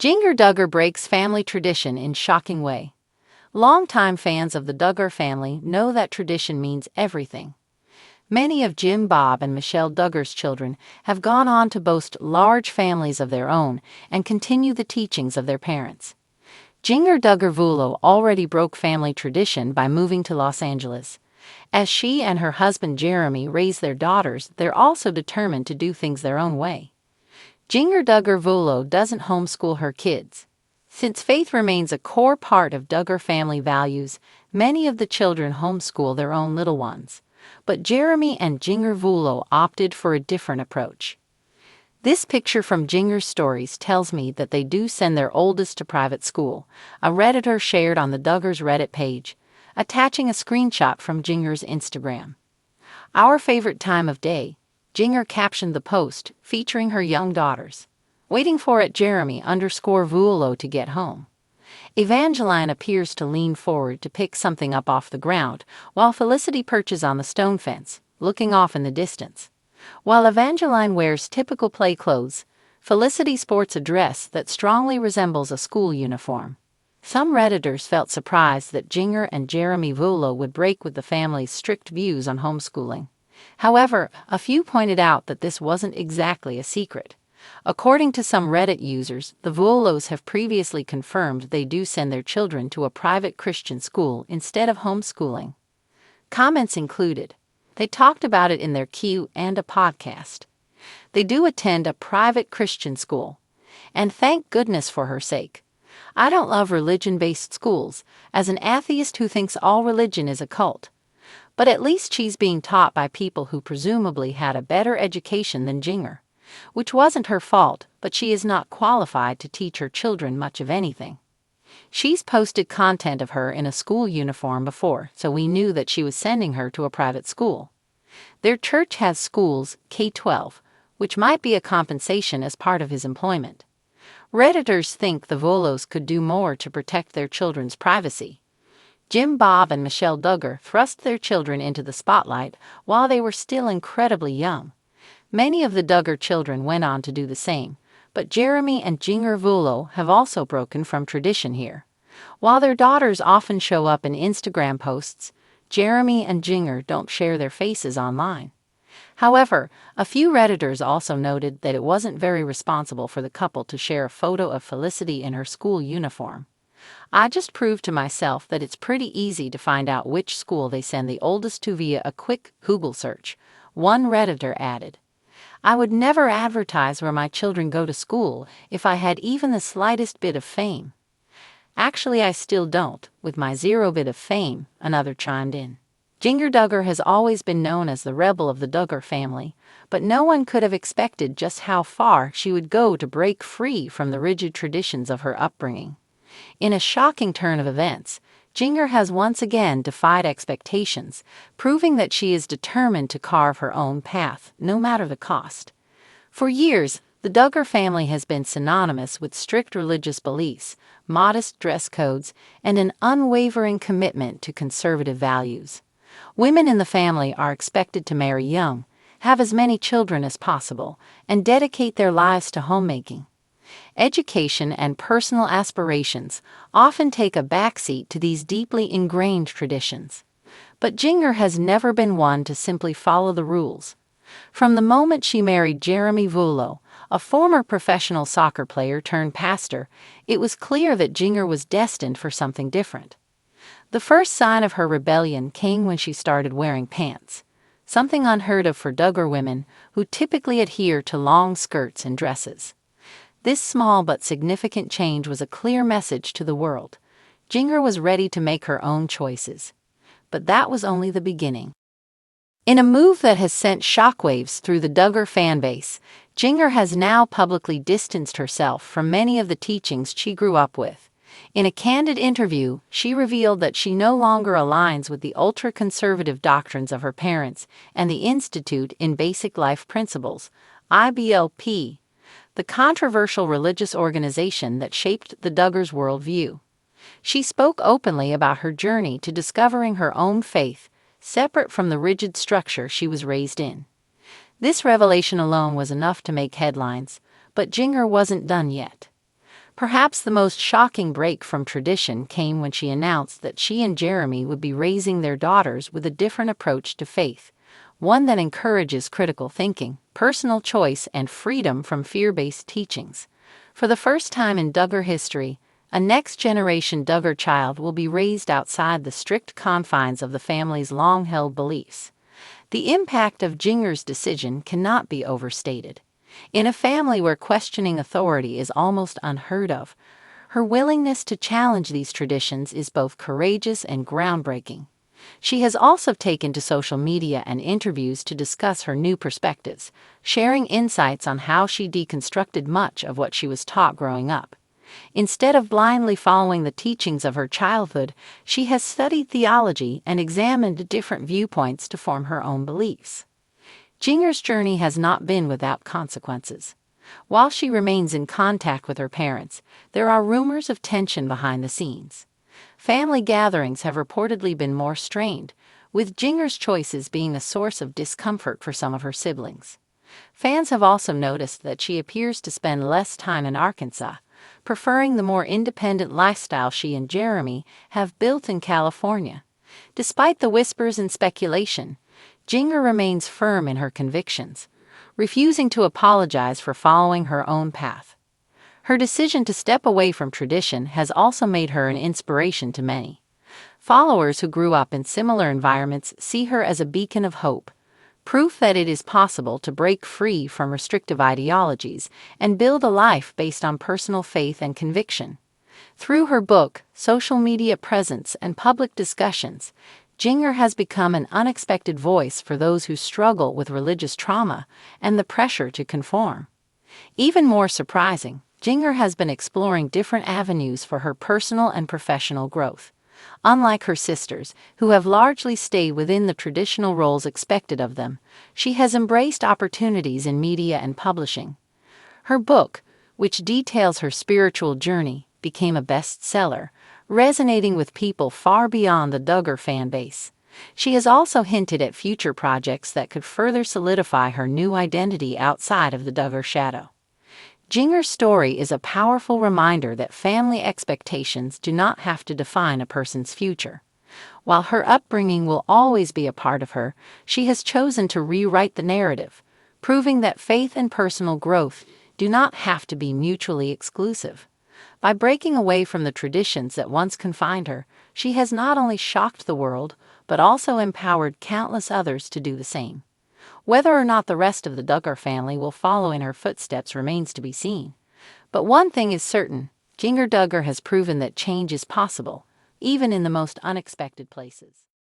Jinger Duggar breaks family tradition in shocking way. Longtime fans of the Duggar family know that tradition means everything. Many of Jim, Bob, and Michelle Duggar's children have gone on to boast large families of their own and continue the teachings of their parents. Jinger Duggar Vuolo already broke family tradition by moving to Los Angeles. As she and her husband Jeremy raise their daughters, they're also determined to do things their own way. Jinger Duggar Vuolo doesn't homeschool her kids. Since faith remains a core part of Duggar family values, many of the children homeschool their own little ones. But Jeremy and Jinger Vuolo opted for a different approach. This picture from Jinger's stories tells me that they do send their oldest to private school, a Redditor shared on the Duggars Reddit page, attaching a screenshot from Jinger's Instagram. "Our favorite time of day," Jinger captioned the post, featuring her young daughters. "Waiting for it Jeremy_Vuolo to get home." Evangeline appears to lean forward to pick something up off the ground, while Felicity perches on the stone fence, looking off in the distance. While Evangeline wears typical play clothes, Felicity sports a dress that strongly resembles a school uniform. Some Redditors felt surprised that Jinger and Jeremy Vuolo would break with the family's strict views on homeschooling. However, a few pointed out that this wasn't exactly a secret. According to some Reddit users, the Vuolos have previously confirmed they do send their children to a private Christian school instead of homeschooling. Comments included, "They talked about it in their Q&A podcast. They do attend a private Christian school. And thank goodness for her sake. I don't love religion-based schools, as an atheist who thinks all religion is a cult. But at least she's being taught by people who presumably had a better education than Jinger. Which wasn't her fault, but she is not qualified to teach her children much of anything. She's posted content of her in a school uniform before, so we knew that she was sending her to a private school. Their church has schools, K-12, which might be a compensation as part of his employment." Redditors think the Vuolos could do more to protect their children's privacy. Jim, Bob, and Michelle Duggar thrust their children into the spotlight while they were still incredibly young. Many of the Duggar children went on to do the same, but Jeremy and Jinger Vuolo have also broken from tradition here. While their daughters often show up in Instagram posts, Jeremy and Jinger don't share their faces online. However, a few Redditors also noted that it wasn't very responsible for the couple to share a photo of Felicity in her school uniform. "I just proved to myself that it's pretty easy to find out which school they send the oldest to via a quick Google search," one Redditor added. "I would never advertise where my children go to school if I had even the slightest bit of fame." "Actually, I still don't, with my 0 bit of fame," another chimed in. Jinger Duggar has always been known as the rebel of the Duggar family, but no one could have expected just how far she would go to break free from the rigid traditions of her upbringing. In a shocking turn of events, Jinger has once again defied expectations, proving that she is determined to carve her own path, no matter the cost. For years, the Duggar family has been synonymous with strict religious beliefs, modest dress codes, and an unwavering commitment to conservative values. Women in the family are expected to marry young, have as many children as possible, and dedicate their lives to homemaking. Education and personal aspirations often take a backseat to these deeply ingrained traditions. But Jinger has never been one to simply follow the rules. From the moment she married Jeremy Vuolo, a former professional soccer player turned pastor, it was clear that Jinger was destined for something different. The first sign of her rebellion came when she started wearing pants, something unheard of for Duggar women who typically adhere to long skirts and dresses. This small but significant change was a clear message to the world. Jinger was ready to make her own choices. But that was only the beginning. In a move that has sent shockwaves through the Duggar fanbase, Jinger has now publicly distanced herself from many of the teachings she grew up with. In a candid interview, she revealed that she no longer aligns with the ultra-conservative doctrines of her parents and the Institute in Basic Life Principles, IBLP, the controversial religious organization that shaped the Duggars' worldview. She spoke openly about her journey to discovering her own faith, separate from the rigid structure she was raised in. This revelation alone was enough to make headlines, but Jinger wasn't done yet. Perhaps the most shocking break from tradition came when she announced that she and Jeremy would be raising their daughters with a different approach to faith, one that encourages critical thinking, personal choice, and freedom from fear-based teachings. For the first time in Duggar history, a next-generation Duggar child will be raised outside the strict confines of the family's long-held beliefs. The impact of Jinger's decision cannot be overstated. In a family where questioning authority is almost unheard of, her willingness to challenge these traditions is both courageous and groundbreaking. She has also taken to social media and interviews to discuss her new perspectives, sharing insights on how she deconstructed much of what she was taught growing up. Instead of blindly following the teachings of her childhood, she has studied theology and examined different viewpoints to form her own beliefs. Jinger's journey has not been without consequences. While she remains in contact with her parents, there are rumors of tension behind the scenes. Family gatherings have reportedly been more strained, with Jinger's choices being a source of discomfort for some of her siblings. Fans have also noticed that she appears to spend less time in Arkansas, preferring the more independent lifestyle she and Jeremy have built in California. Despite the whispers and speculation, Jinger remains firm in her convictions, refusing to apologize for following her own path. Her decision to step away from tradition has also made her an inspiration to many. Followers who grew up in similar environments see her as a beacon of hope, proof that it is possible to break free from restrictive ideologies and build a life based on personal faith and conviction. Through her book, social media presence, and public discussions, Jinger has become an unexpected voice for those who struggle with religious trauma and the pressure to conform. Even more surprising, Jinger has been exploring different avenues for her personal and professional growth. Unlike her sisters, who have largely stayed within the traditional roles expected of them, she has embraced opportunities in media and publishing. Her book, which details her spiritual journey, became a bestseller, resonating with people far beyond the Duggar fan base. She has also hinted at future projects that could further solidify her new identity outside of the Duggar shadow. Jinger's story is a powerful reminder that family expectations do not have to define a person's future. While her upbringing will always be a part of her, she has chosen to rewrite the narrative, proving that faith and personal growth do not have to be mutually exclusive. By breaking away from the traditions that once confined her, she has not only shocked the world, but also empowered countless others to do the same. Whether or not the rest of the Duggar family will follow in her footsteps remains to be seen. But one thing is certain, Jinger Duggar has proven that change is possible, even in the most unexpected places.